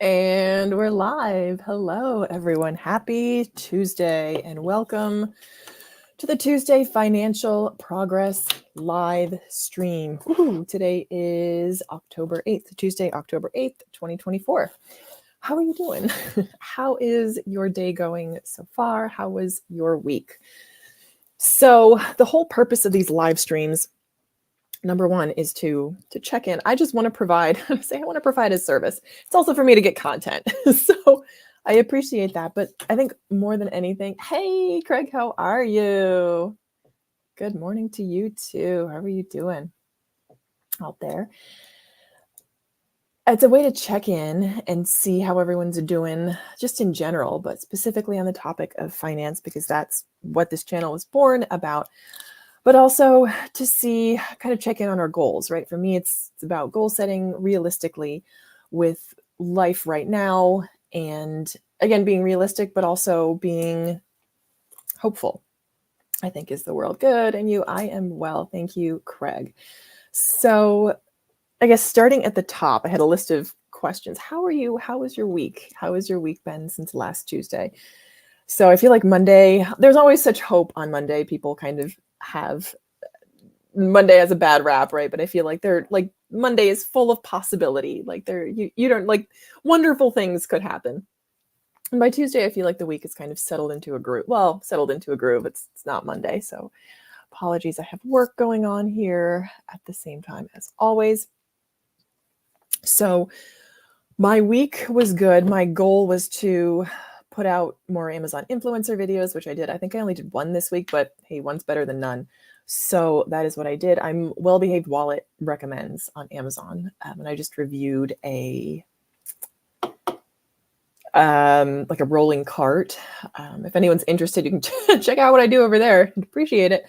And we're live. Hello, everyone. Happy Tuesday and welcome to the Tuesday Financial Progress live stream. Today is October 8th, Tuesday, October 8th, 2024. How are you doing? How is your day going so far? How was your week? So the whole purpose of these live streams, number one, is to check in. I just want to provide, I want to provide a service. It's also for me to get content. So I appreciate that. But I think more than anything, hey, Craig, how are you? Good morning to you too. How are you doing out there? It's a way to check in and see how everyone's doing just in general, but specifically on the topic of finance, because that's what this channel was born about. But also to see, kind of check in on our goals, right? For me, it's about goal setting realistically with life right now. And again, being realistic, but also being hopeful, I think is the world. Good. And you? I am well. Thank you, Craig. So I guess starting at the top, I had a list of questions. How are you? How was your week? How has your week been since last Tuesday? So I feel like Monday, there's always such hope on Monday. People kind of have Monday has a bad rap, right? But I feel like they're like Monday is full of possibility. Like you don't like wonderful things could happen. And by Tuesday, I feel like the week is kind of settled into a groove. Well, settled into a groove. It's not Monday, so apologies. I have work going on here at the same time as always. So my week was good. My goal was to put out more Amazon influencer videos, which I did. I think I only did one this week, but hey, one's better than none. So that is what I did. I'm Well Behaved Wallet recommends on Amazon. And I just reviewed a like a rolling cart. If anyone's interested, you can check out what I do over there. I'd appreciate it.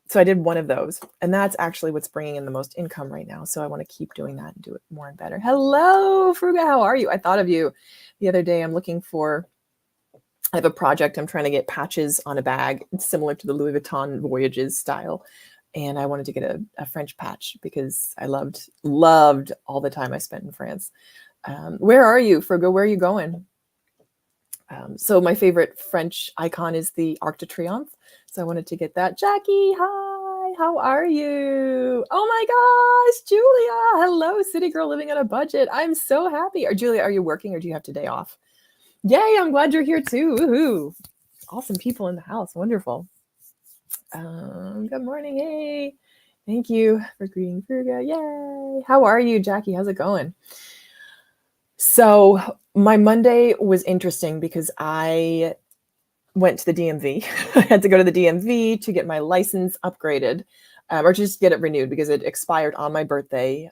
So I did one of those, and that's actually what's bringing in the most income right now. So I want to keep doing that and do it more and better. Hello, Fruga. How are you? I thought of you the other day. I have a project. I'm trying to get patches on a bag similar to the Louis Vuitton Voyages style. And I wanted to get a French patch because I loved all the time I spent in France. Where are you, Fruga? Where are you going? So my favorite French icon is the Arc de Triomphe. So I wanted to get that. Jackie, hi, how are you? Oh my gosh, Julia. Hello, city girl living on a budget. I'm so happy. Julia, are you working or do you have today off? Yay, I'm glad you're here too. Woohoo. Awesome people in the house. Wonderful. Good morning. Hey, thank you for greeting Fruga. Yay. How are you, Jackie? How's it going? So my Monday was interesting because I went to the DMV. I had to go to the DMV to get my license upgraded, or just get it renewed because it expired on my birthday,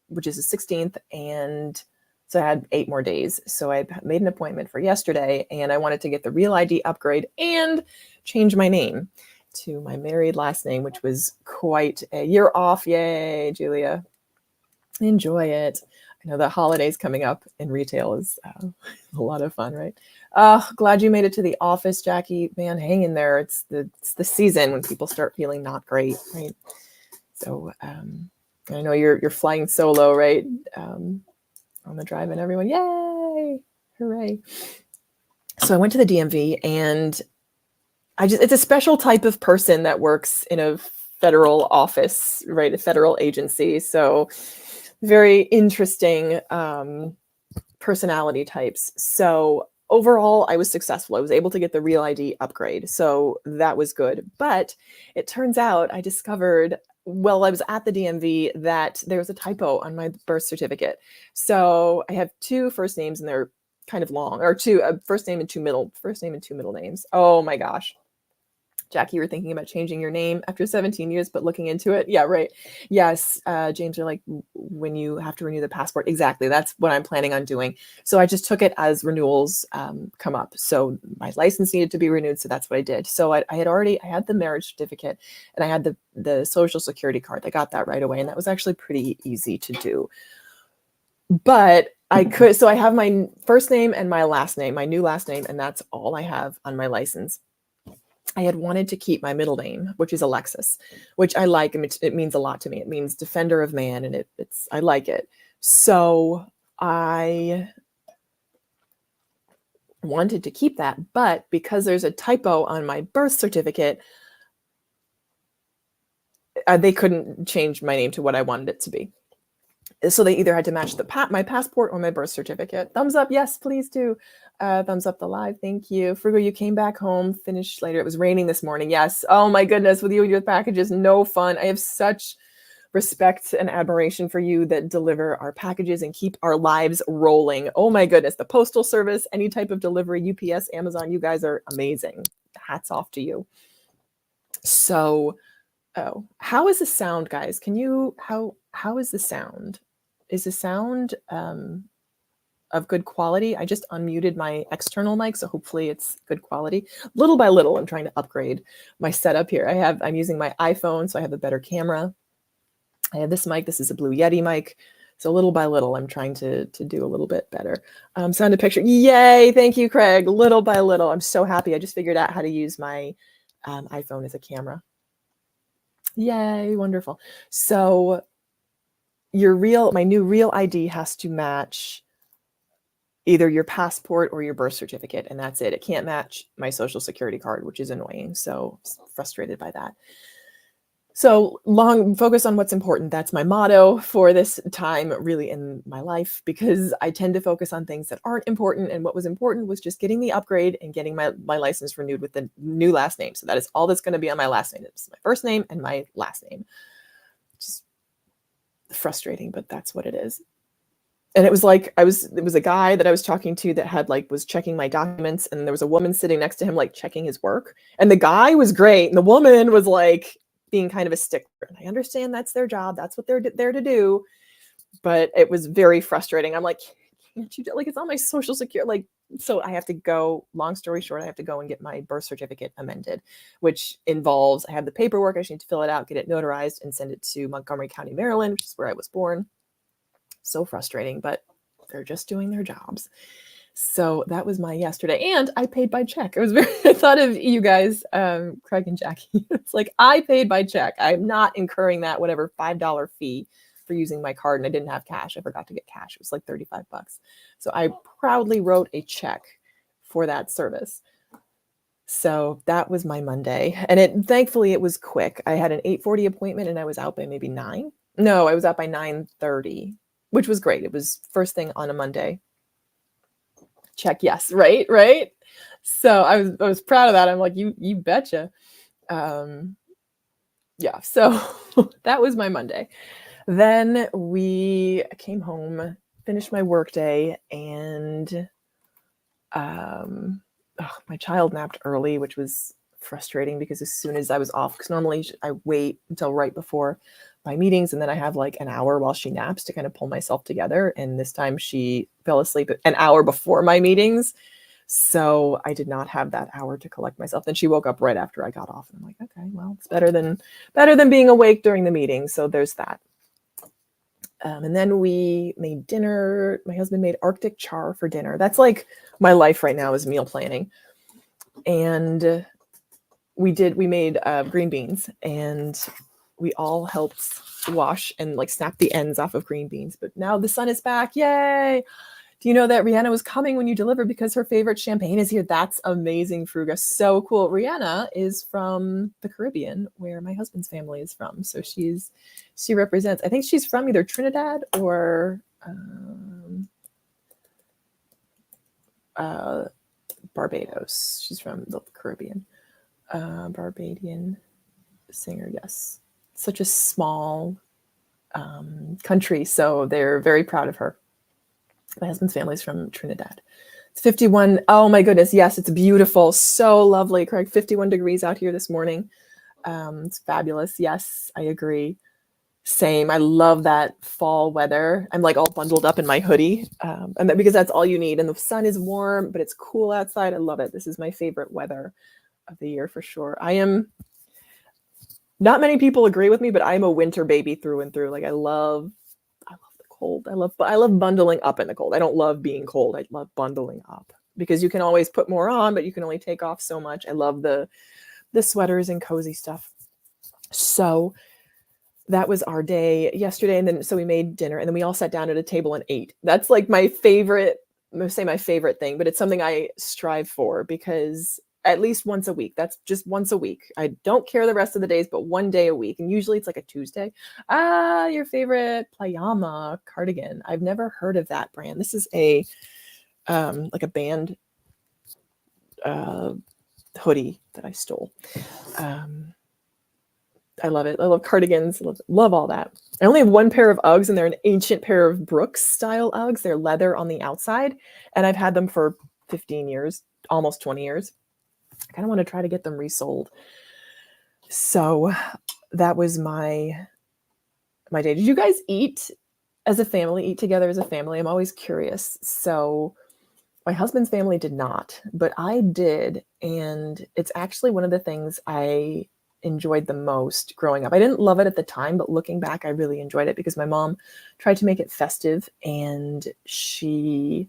which is the 16th. And so I had 8 more days. So I made an appointment for yesterday, and I wanted to get the Real ID upgrade and change my name to my married last name, which was quite a year off. Yay, Julia. Enjoy it. I know the holidays coming up in retail is a lot of fun, right? Glad you made it to the office, Jackie. Man, hang in there. It's the season when people start feeling not great, right? So I know you're flying solo, right? On the drive-in, everyone, yay, hooray! So I went to the DMV, and it's a special type of person that works in a federal office, right? A federal agency. So very interesting personality types. So overall, I was successful. I was able to get the Real ID upgrade. So that was good. But it turns out I discovered while I was at the DMV that there was a typo on my birth certificate. So I have 2 first names and they're kind of long, or 2 first name and 2 middle names. Oh my gosh. Jackie, you were thinking about changing your name after 17 years, but looking into it. Yeah, right. Yes, James, you're like, when you have to renew the passport. Exactly. That's what I'm planning on doing. So I just took it as renewals come up. So my license needed to be renewed. So that's what I did. So I had the marriage certificate, and I had the social security card. I got that right away. And that was actually pretty easy to do. But so I have my first name and my last name, my new last name, and that's all I have on my license. I had wanted to keep my middle name, which is Alexis, which I like. It means a lot to me. It means defender of man, and I like it. So I wanted to keep that, but because there's a typo on my birth certificate, they couldn't change my name to what I wanted it to be. So they either had to match my passport or my birth certificate. Thumbs up, yes, please do. Thumbs up the live, thank you. Frugo, you came back home, finished later. It was raining this morning, yes. Oh my goodness, with you and your packages, no fun. I have such respect and admiration for you that deliver our packages and keep our lives rolling. Oh my goodness, the postal service, any type of delivery, UPS, Amazon, you guys are amazing. Hats off to you. So, how is the sound, guys? How is the sound? Is the sound of good quality? I just unmuted my external mic, so hopefully it's good quality. Little by little, I'm trying to upgrade my setup here. I'm using my iPhone, so I have a better camera. I have this mic. This is a Blue Yeti mic. So little by little, I'm trying to do a little bit better. Sound to picture. Yay. Thank you, Craig. Little by little. I'm so happy. I just figured out how to use my iPhone as a camera. Yay. Wonderful. So my new real ID has to match either your passport or your birth certificate, and that's it. It can't match my social security card, which is annoying. So frustrated by that. So focus on what's important. That's my motto for this time really in my life, because I tend to focus on things that aren't important. And what was important was just getting the upgrade and getting my license renewed with the new last name. So that is all that's going to be on my last name. It's my first name and my last name. Just frustrating, but that's what it is. And it was like, it was a guy that I was talking to that was checking my documents, and there was a woman sitting next to him, checking his work. And the guy was great. And the woman was being kind of a stickler. And I understand that's their job. That's what they're there to do. But it was very frustrating. I'm like, can't you do it's on my social security? So I have to go, long story short, I have to go and get my birth certificate amended, which involves, I have the paperwork. I just need to fill it out, get it notarized, and send it to Montgomery County, Maryland, which is where I was born. So frustrating, but they're just doing their jobs. So that was my yesterday, and I paid by check. I thought of you guys, Craig and Jackie. It's I paid by check. I'm not incurring that whatever $5 fee for using my card, and I didn't have cash. I forgot to get cash. It was $35. So I proudly wrote a check for that service. So that was my Monday, and thankfully it was quick. I had an 8:40 appointment, and I was out by maybe 9. No, I was out by 9:30, which was great. It was first thing on a Monday. Check yes, right. So I was proud of that. I'm like, you betcha. Yeah, so that was my Monday. Then we came home, finished my workday, and my child napped early, which was frustrating because as soon as I was off, because normally I wait until right before my meetings, and then I have an hour while she naps to kind of pull myself together. And this time she fell asleep an hour before my meetings. So I did not have that hour to collect myself. Then she woke up right after I got off. And I'm like, okay, well, it's better than being awake during the meeting. So there's that. And then we made dinner. My husband made Arctic char for dinner. That's my life right now is meal planning. And we made green beans, and we all helped wash and snap the ends off of green beans. But now the sun is back. Yay. Do you know that Rihanna was coming when you delivered because her favorite champagne is here? That's amazing, Fruga. So cool. Rihanna is from the Caribbean, where my husband's family is from. So she represents, I think she's from either Trinidad or Barbados. She's from the Caribbean. Barbadian singer, yes. Such a small country, so they're very proud of her. My husband's family is from Trinidad. It's 51. Oh my goodness. Yes, it's beautiful. So lovely, Craig. 51 degrees out here this morning. It's fabulous. Yes, I agree. Same. I love that fall weather. I'm all bundled up in my hoodie, and because that's all you need. And the sun is warm, but it's cool outside. I love it. This is my favorite weather of the year for sure. Not many people agree with me, but I'm a winter baby through and through. I love the cold. I love bundling up in the cold. I don't love being cold. I love bundling up because you can always put more on, but you can only take off so much. I love the sweaters and cozy stuff. So that was our day yesterday. And then, so we made dinner and then we all sat down at a table and ate. That's like my favorite, I'm going to say my favorite thing, but it's something I strive for because at least once a week, that's just once a week. I don't care the rest of the days, but one day a week. And usually it's like a Tuesday. Your favorite Playama cardigan. I've never heard of that brand. This is a, like a band, hoodie that I stole. I love it. I love cardigans. Love all that. I only have one pair of Uggs and they're an ancient pair of Brooks style Uggs. They're leather on the outside and I've had them for 15 years, almost 20 years. I kind of want to try to get them resold. So that was my day. Did you guys eat as a family, eat together as a family? I'm always curious. So my husband's family did not, but I did. And it's actually one of the things I enjoyed the most growing up. I didn't love it at the time, but looking back, I really enjoyed it because my mom tried to make it festive and she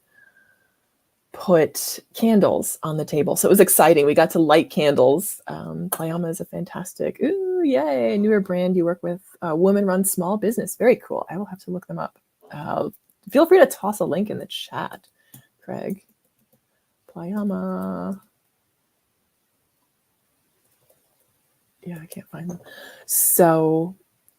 put candles on the table. So it was exciting. We got to light candles. Playama is a fantastic, ooh, yay, newer brand you work with, woman-run small business. Very cool. I will have to look them up. Feel free to toss a link in the chat, Craig. Playama. Yeah, I can't find them. So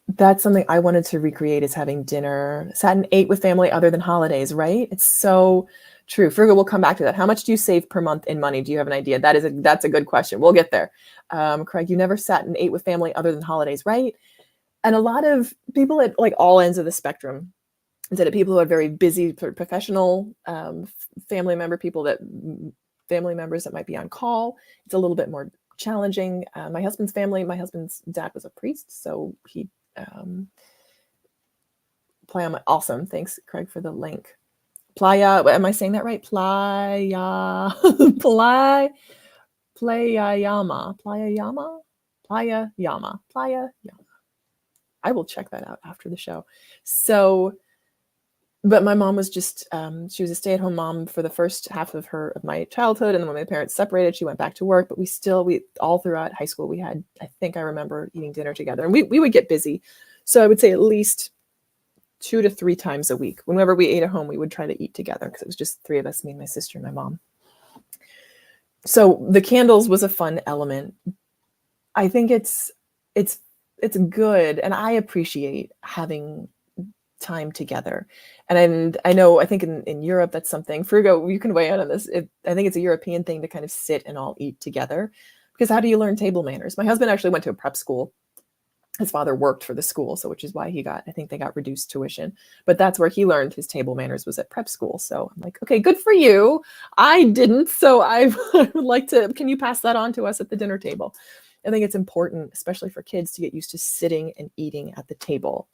that's something I wanted to recreate is having dinner, sat and ate with family other than holidays, right? It's so true. Frugal, we'll come back to that. How much do you save per month in money? Do you have an idea? That's a good question. We'll get there. Craig, you never sat and ate with family other than holidays, right? And a lot of people at like all ends of the spectrum, instead of people who are very busy professional family members that might be on call, it's a little bit more challenging. My husband's dad was a priest, so he Playa, awesome. Thanks, Craig, for the link. Playa, am I saying that right? Playayama. I will check that out after the show. So, but my mom was just, she was a stay-at-home mom for the first half of my childhood. And then when my parents separated, she went back to work, but we all throughout high school, we had, I think I remember eating dinner together and we would get busy. So I would say at least 2 to 3 times a week. Whenever we ate at home, we would try to eat together because it was just 3 of us, me and my sister and my mom. So the candles was a fun element. I think it's good. And I appreciate having time together. And I think in Europe, that's something, Frugo, you can weigh in on this. I think it's a European thing to kind of sit and all eat together, because how do you learn table manners? My husband actually went to a prep school. His father worked for the school, so which is why I think they got reduced tuition, but that's where he learned his table manners, was at prep school. So I'm like, okay, good for you. I didn't. So I would like to, can you pass that on to us at the dinner table? I think it's important, especially for kids, to get used to sitting and eating at the table.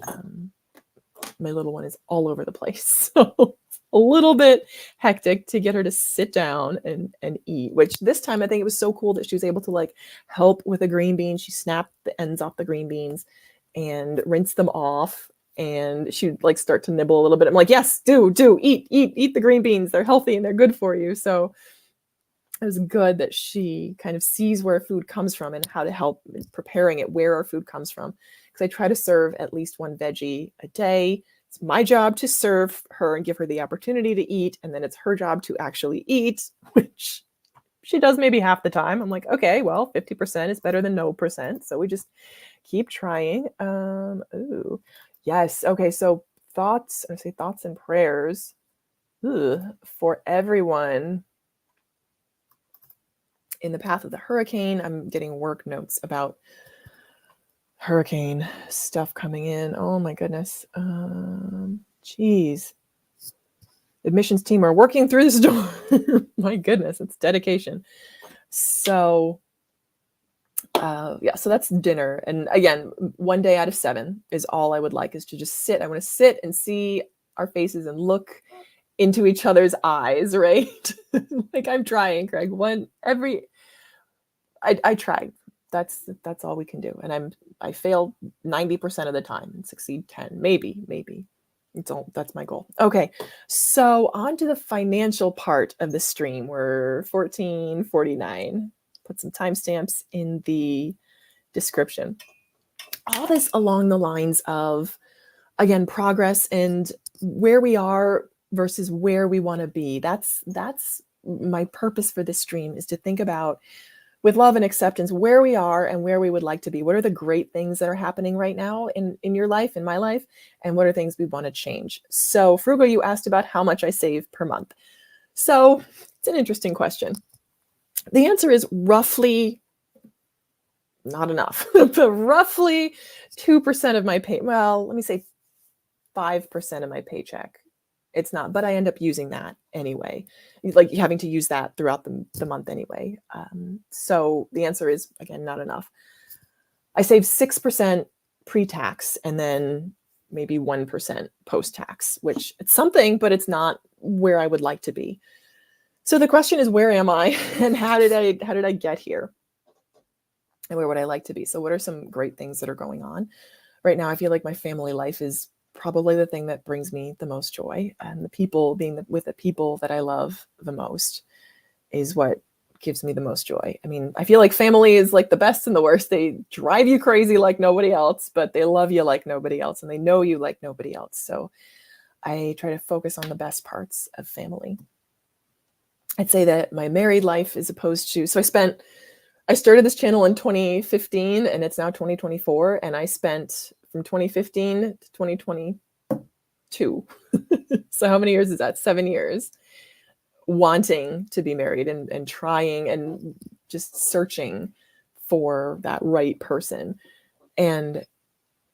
My little one is all over the place. So a little bit hectic to get her to sit down and eat, which this time I think it was so cool that she was able to like help with a green bean. She snapped the ends off the green beans and rinsed them off. And she'd like start to nibble a little bit. I'm like, yes, do eat the green beans. They're healthy and they're good for you. So it was good that she kind of sees where food comes from and how to help in preparing it, where our food comes from. Because I try to serve at least one veggie a day. It's my job to serve her and give her the opportunity to eat. And then it's her job to actually eat, which she does maybe half the time. I'm like, okay, well, 50% is better than no percent. So we just keep trying. Ooh, yes. Okay. So thoughts and prayers for everyone in the path of the hurricane. I'm getting work notes about hurricane stuff coming in. Oh my goodness. Geez. Admissions team are working through the storm. My goodness, it's dedication. So so that's dinner. And again, one day out of 7 is all I would like, is to just sit. I want to sit and see our faces and look into each other's eyes, right? Like I'm trying, Craig. I tried. That's all we can do. And I fail 90% of the time and succeed 10, maybe. That's my goal. Okay. So on to the financial part of the stream. We're 14:49. Put some timestamps in the description. all this along the lines of, again, progress and where we are versus where we want to be. That's my purpose for this stream, is to think about, with love and acceptance, where we are and where we would like to be. What are the great things that are happening right now in your life, in my life, and what are things we want to change? So Frugal, you asked about how much I save per month. So it's an interesting question. The answer is roughly, not enough, but roughly 2% of my pay. Well, let me say 5% of my paycheck. It's not, but I end up using that anyway, like having to use that throughout the month anyway. So the answer is, again, not enough. I save 6% pre-tax and then maybe 1% post-tax, which it's something, but it's not where I would like to be. So the question is, where am I and how did I get here? And where would I like to be? So what are some great things that are going on right now? I feel like my family life is probably the thing that brings me the most joy, and the people, being with the people that I love the most, is what gives me the most joy. I mean, I feel like family is like the best and the worst. They drive you crazy like nobody else, but they love you like nobody else, and they know you like nobody else. So I try to focus on the best parts of family. I'd say that my married life, as opposed to, so I started this channel in 2015 and it's now 2024. And I spent from 2015 to 2022. So how many years is that? 7 years wanting to be married and trying and just searching for that right person. And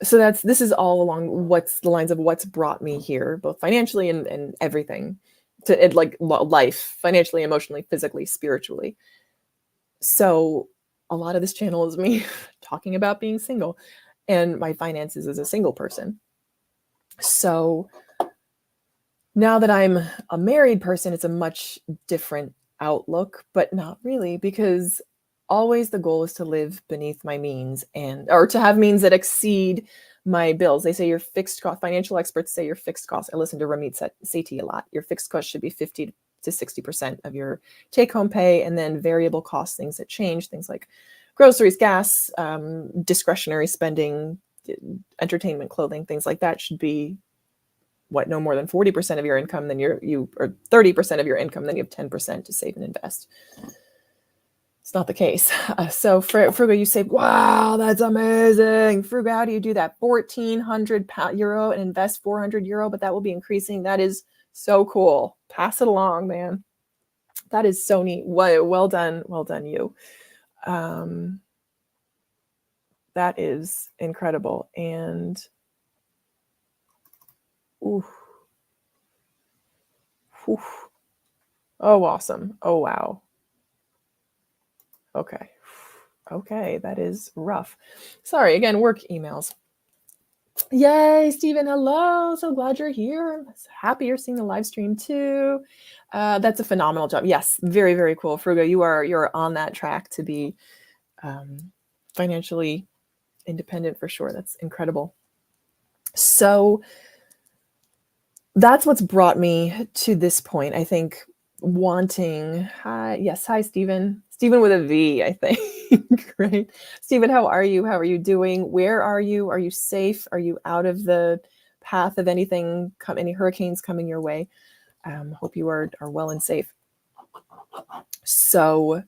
so this is all along what's the lines of what's brought me here, both financially and everything, to it, like life, financially, emotionally, physically, spiritually. So a lot of this channel is me talking about being single and my finances as a single person. So now that I'm a married person, it's a much different outlook, but not really, because always the goal is to live beneath my means, or to have means that exceed my bills. They say your fixed cost, financial experts say your fixed cost. I listen to Ramit Sethi a lot. Your fixed cost should be 50 to 60% of your take-home pay, and then variable costs, things that change, things like groceries, gas, discretionary spending, entertainment, clothing, things like that should be no more than 40% of your income. Then or 30% of your income, then you have 10% to save and invest. It's not the case. So Frugal, you say, wow, that's amazing. Frugal, how do you do that? 1,400 euro and invest 400 euro, but that will be increasing. That is so cool. Pass it along, man. That is so neat. Well done. Well done, you. That is incredible. And ooh. Oof. Oh, awesome. Oh, wow. Okay. Okay, that is rough. Sorry, again, work emails. Yay, Stephen, hello. So glad you're here. I'm happy you're seeing the live stream too. That's a phenomenal job. Yes, very, very cool. Frugal, you're on that track to be financially independent for sure. That's incredible. So that's what's brought me to this point. I think wanting, hi, Stephen. Stephen with a V, I think, right? Stephen, how are you? How are you doing? Where are you? Are you safe? Are you out of the path of anything, any hurricanes coming your way? Hope you are well and safe. So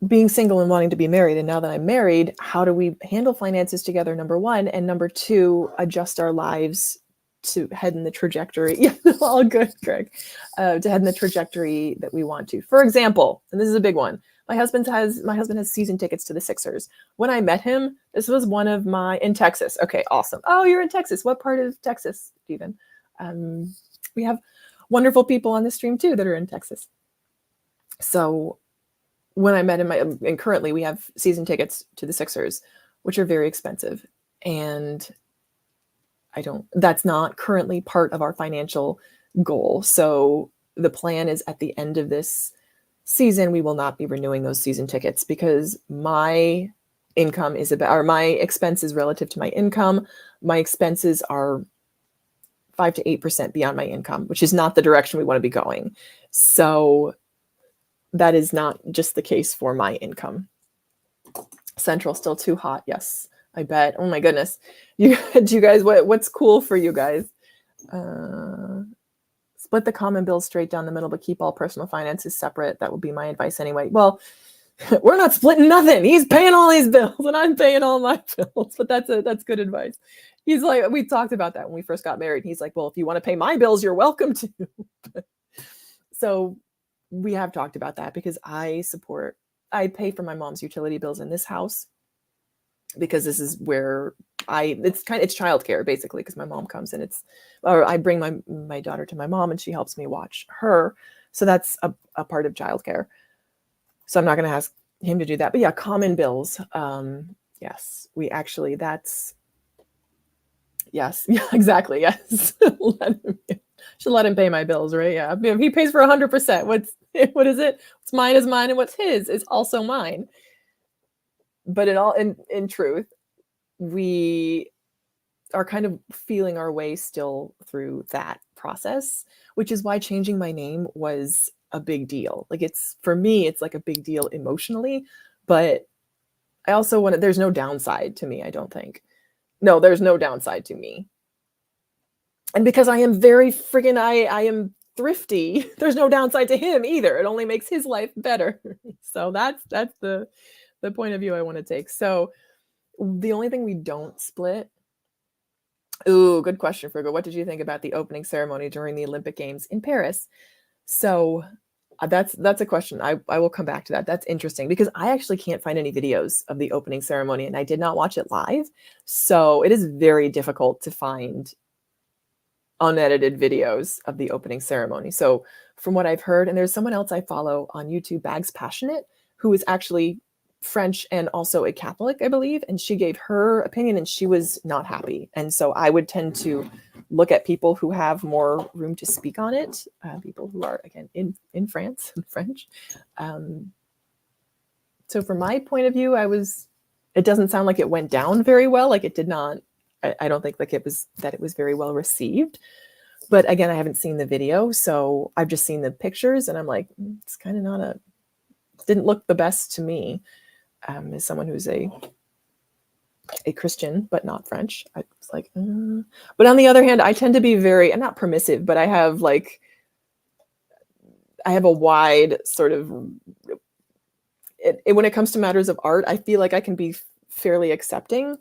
being single and wanting to be married, and now that I'm married, how do we handle finances together, number one, and number two, adjust our lives to head in the trajectory. Yeah, all good, Greg. To head in the trajectory that we want to. For example, and this is a big one. My husband has season tickets to the Sixers. When I met him, this was one of in Texas. Okay, awesome. Oh, you're in Texas. What part of Texas, Stephen? We have wonderful people on the stream too that are in Texas. So when I met him, and currently we have season tickets to the Sixers, which are very expensive, and that's not currently part of our financial goal. So the plan is at the end of this season, we will not be renewing those season tickets, because my income or my expenses relative to my income, my expenses are 5 to 8% beyond my income, which is not the direction we want to be going. So that is not just the case for my income. Central still too hot. Yes. I bet. Oh my goodness. Do you guys, what's cool for you guys? Split the common bills straight down the middle, but keep all personal finances separate. That would be my advice anyway. Well, we're not splitting nothing. He's paying all these bills and I'm paying all my bills, but that's good advice. He's like, we talked about that when we first got married. He's like, well, if you want to pay my bills, you're welcome to. So we have talked about that because I pay for my mom's utility bills in this house because this is where it's childcare basically, because my mom comes and I bring my daughter to my mom and she helps me watch her. So that's a part of childcare. So I'm not going to ask him to do that, but yeah, common bills. Yes, yes, yeah, exactly. Yes. Should let him pay my bills, right? Yeah. If he pays for 100%, what is it? What's mine is mine and what's his is also mine. But in truth, we are kind of feeling our way still through that process, which is why changing my name was a big deal. Like for me, it's like a big deal emotionally, but I also there's no downside to me, I don't think. No, there's no downside to me. And because I am very friggin', I am thrifty, there's no downside to him either. It only makes his life better. So that's the point of view I want to take. So the only thing we don't split. Ooh, good question, Frigo. What did you think about the opening ceremony during the Olympic Games in Paris? So that's a question. I will come back to that. That's interesting because I actually can't find any videos of the opening ceremony and I did not watch it live. So it is very difficult to find unedited videos of the opening ceremony. So from what I've heard, and there's someone else I follow on YouTube, Bags Passionate, who is actually French and also a Catholic, I believe, and she gave her opinion and she was not happy. And so I would tend to look at people who have more room to speak on it, people who are, again, in France, in French. So from my point of view, it doesn't sound like it went down very well. Like it did not, I don't think like it was very well received. But again, I haven't seen the video, so I've just seen the pictures and I'm like, it's kind of didn't look the best to me. As someone who's a Christian, but not French, I was like, But on the other hand, I tend to be I'm not permissive, but I have a wide sort of, when it comes to matters of art, I feel like I can be fairly accepting,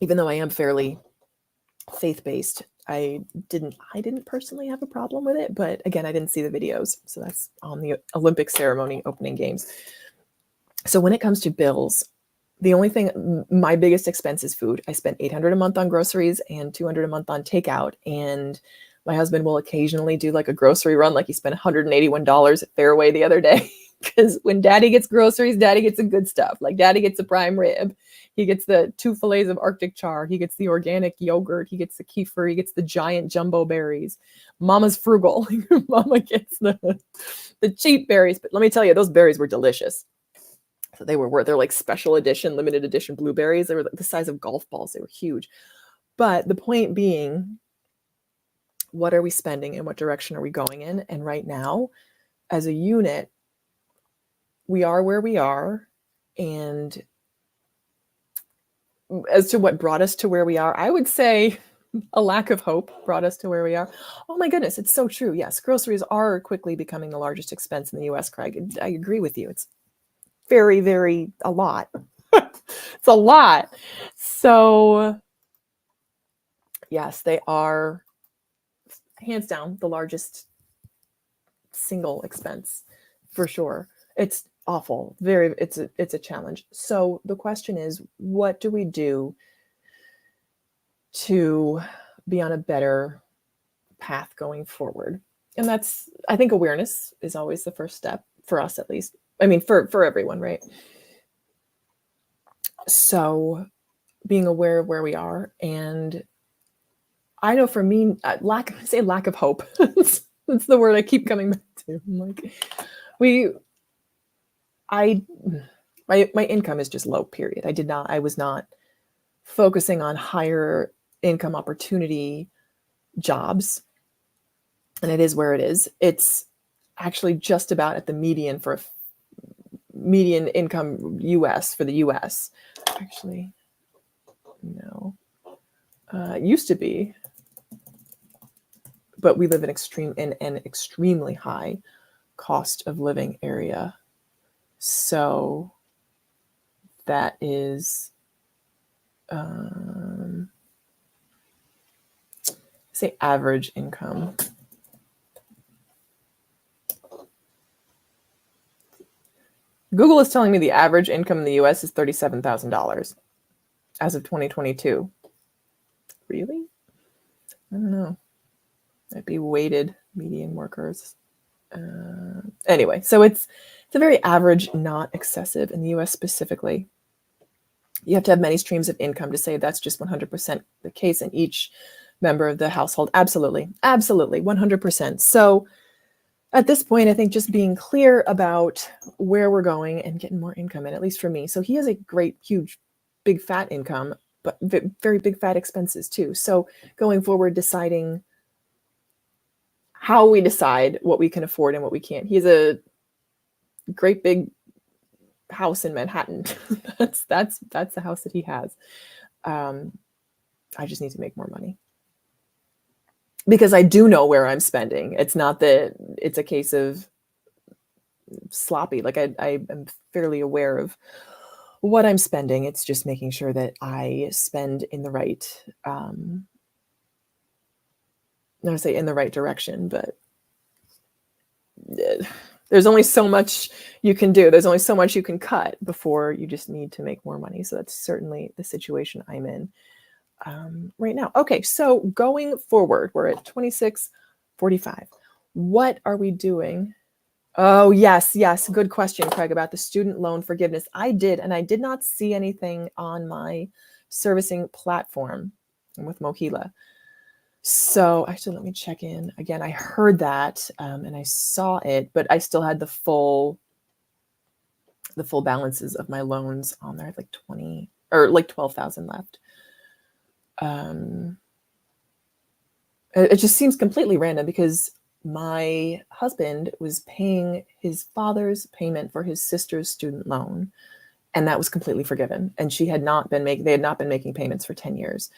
even though I am fairly faith-based. I didn't personally have a problem with it, but again, I didn't see the videos. So that's on the Olympic ceremony opening games. So when it comes to bills, the only thing, my biggest expense is food. I spend $800 a month on groceries and $200 a month on takeout. And my husband will occasionally do like a grocery run. Like he spent $181 at Fairway the other day. Because when daddy gets groceries, daddy gets the good stuff. Like daddy gets the prime rib. He gets the 2 fillets of Arctic char. He gets the organic yogurt. He gets the kefir. He gets the giant jumbo berries. Mama's frugal. Mama gets the cheap berries. But let me tell you, those berries were delicious. So they're like special edition, limited edition blueberries. They were like the size of golf balls. They were huge. But the point being, what are we spending and what direction are we going in? And right now, as a unit, we are where we are. And as to what brought us to where we are, I would say a lack of hope brought us to where we are. Oh my goodness, it's so true. Yes, groceries are quickly becoming the largest expense in the US, Craig. I agree with you. It's very, very a lot. It's a lot. So yes, they are hands down the largest single expense for sure. It's awful. It's a challenge. So the question is, what do we do to be on a better path going forward? And I think awareness is always the first step for us, at least. I mean, for everyone, right? So being aware of where we are. And I know for me, lack of hope. That's the word I keep coming back to. I'm like, my income is just low, period. I was not focusing on higher income opportunity jobs. And it is where it is. It's actually just about at the median for median income US for the US. Actually, no. Used to be, but we live in an extremely high cost of living area. So that is, say average income. Google is telling me the average income in the US is $37,000 as of 2022. Really? I don't know. Might be weighted median workers. Anyway, so it's a very average, not excessive in the US specifically. You have to have many streams of income to say that's just 100% the case in each member of the household. Absolutely. Absolutely. 100%. So at this point, I think just being clear about where we're going and getting more income in, at least for me. So he has a great, huge, big fat income, but very big fat expenses too. So going forward, deciding how we decide what we can afford and what we can't. He has a great big house in Manhattan. that's the house that he has. I just need to make more money because I do know where I'm spending. It's not that it's a case of sloppy. Like I am fairly aware of what I'm spending. It's just making sure that I spend in the right, not to say in the right direction, but there's only so much you can do. There's only so much you can cut before you just need to make more money. So that's certainly the situation I'm in right now. Okay, so going forward, we're at 26:45. What are we doing? Oh, yes. Good question, Craig, about the student loan forgiveness. I did, and I did not see anything on my servicing platform with Mohila. So actually, let me check in again. I heard that and I saw it, but I still had the full balances of my loans on there. I have like 20 or like 12,000 left. It just seems completely random because my husband was paying his father's payment for his sister's student loan, and that was completely forgiven. And they had not been making payments for 10 years.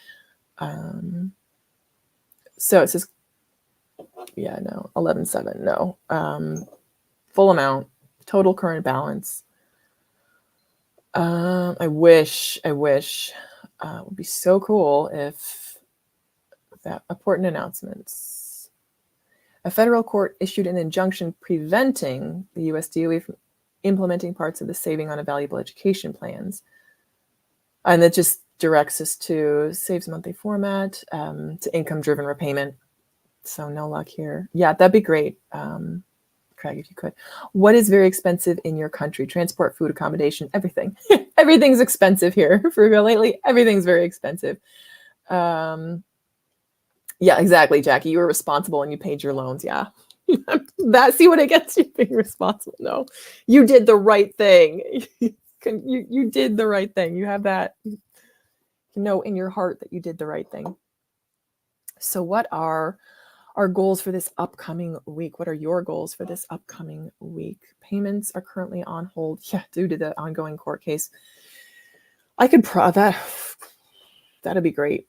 So it says, 11.7, no. Full amount, total current balance. I wish it would be so cool if that important announcements. A federal court issued an injunction preventing the US DOE from implementing parts of the Saving on a Valuable Education plans. And that just directs us to Saves Monthly format, to income-driven repayment. So no luck here. Yeah, that'd be great, Craig, if you could. What is very expensive in your country? Transport, food, accommodation, everything. Everything's expensive here. For real, lately, everything's very expensive. Yeah, exactly, Jackie. You were responsible and you paid your loans. Yeah. See what it gets you being responsible. No, you did the right thing. You did the right thing. You have that, you know, in your heart that you did the right thing. So what are our goals for this upcoming week? What are your goals for this upcoming week? Payments are currently on hold. Yeah, due to the ongoing court case. I could that'd be great.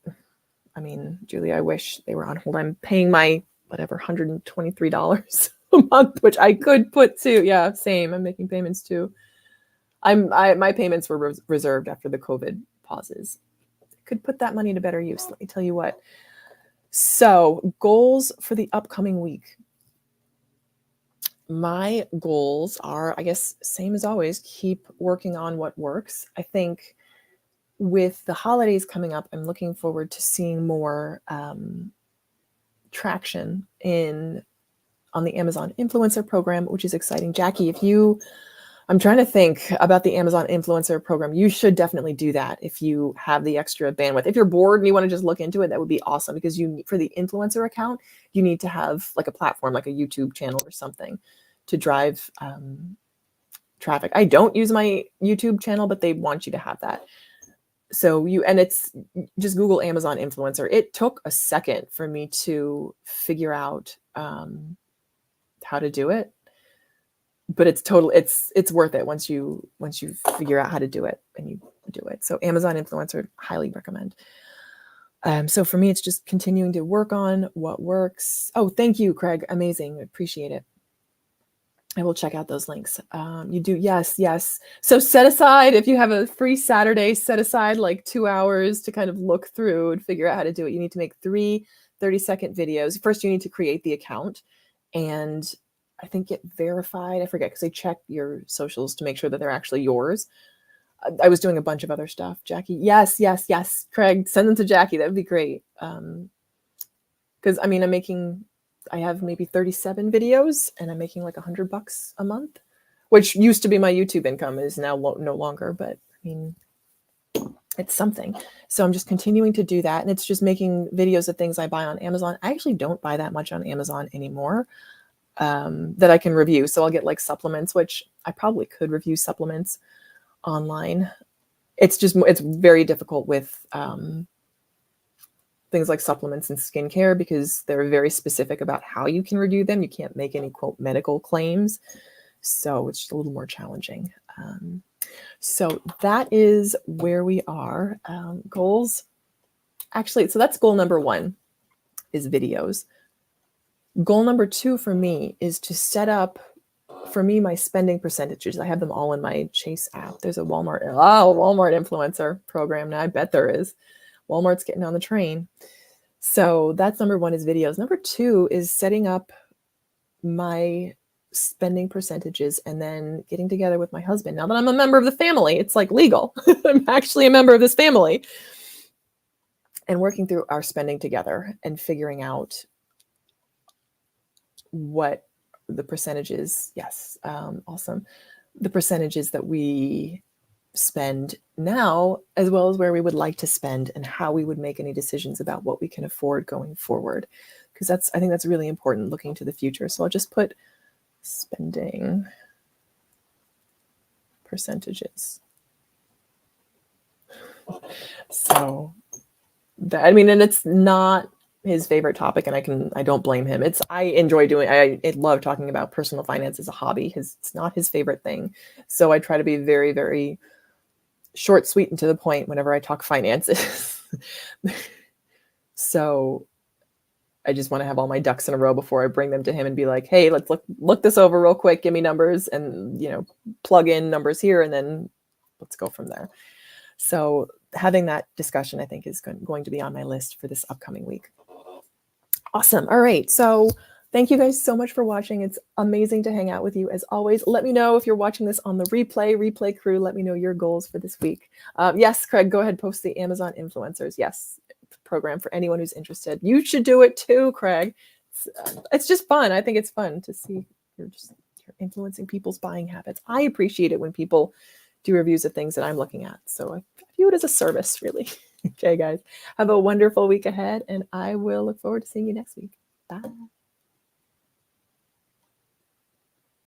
I mean, Julie, I wish they were on hold. I'm paying my whatever $123 a month, which I could put to. Yeah, same. I'm making payments too. My payments were reserved after the COVID pauses. Could put that money to better use. Let me tell you what. So goals for the upcoming week. My goals are, I guess, same as always, keep working on what works. I think with the holidays coming up, I'm looking forward to seeing more traction on the Amazon Influencer Program, which is exciting. Jackie, I'm trying to think about the Amazon Influencer Program. You should definitely do that if you have the extra bandwidth. If you're bored and you want to just look into it, that would be awesome, because for the influencer account, you need to have like a platform, like a YouTube channel or something to drive traffic. I don't use my YouTube channel, but they want you to have that. So it's just Google Amazon Influencer. It took a second for me to figure out how to do it, but it's worth it once you figure out how to do it and you do it. So Amazon influencer, highly recommend. So for me, it's just continuing to work on what works. Oh, thank you, Craig. Amazing. Appreciate it. I will check out those links. You do. Yes. Yes. So set aside, if you have a free Saturday, set aside like 2 hours to kind of look through and figure out how to do it. You need to make 3 30-second videos. First, you need to create the account and I think get verified. I forget because they check your socials to make sure that they're actually yours. I was doing a bunch of other stuff. Jackie. Yes. Yes. Yes. Craig, send them to Jackie. That would be great. Because I mean, I have maybe 37 videos and I'm making like $100 a month, which used to be my YouTube income, is now no longer, but I mean, it's something. So I'm just continuing to do that. And it's just making videos of things I buy on Amazon. I actually don't buy that much on Amazon anymore that I can review. So I'll get like supplements, which I probably could review supplements online. It's very difficult with things like supplements and skincare because they're very specific about how you can review them. You can't make any quote medical claims. So it's just a little more challenging. So that is where we are. Goals. Actually, so that's goal number 1 is videos. Goal number 2 for me is to set up, for me, my spending percentages. I have them all in my Chase app. There's a Walmart influencer program now. I bet there is. Walmart's getting on the train. So that's number 1 is videos. Number 2 is setting up my spending percentages and then getting together with my husband. Now that I'm a member of the family, it's like legal. I'm actually a member of this family. And working through our spending together and figuring out what the percentages, awesome. The percentages that we spend now, as well as where we would like to spend and how we would make any decisions about what we can afford going forward. Because I think that's really important looking to the future. So I'll just put spending percentages. So that, I mean, and it's not his favorite topic, and I don't blame him. I love talking about personal finance as a hobby. It's not his favorite thing. So I try to be very, very short, sweet, and to the point whenever I talk finances. So I just want to have all my ducks in a row before I bring them to him and be like, hey, let's look this over real quick. Give me numbers and, plug in numbers here and then let's go from there. So having that discussion, I think, is going to be on my list for this upcoming week. Awesome. All right. So thank you guys so much for watching. It's amazing to hang out with you as always. Let me know if you're watching this on the replay crew. Let me know your goals for this week. Yes, Craig, go ahead, post the Amazon influencers. Yes, program for anyone who's interested. You should do it too, Craig. It's just fun. I think it's fun to see you're influencing people's buying habits. I appreciate it when people do reviews of things that I'm looking at. So I view it as a service, really. Okay, guys, have a wonderful week ahead, and I will look forward to seeing you next week. Bye.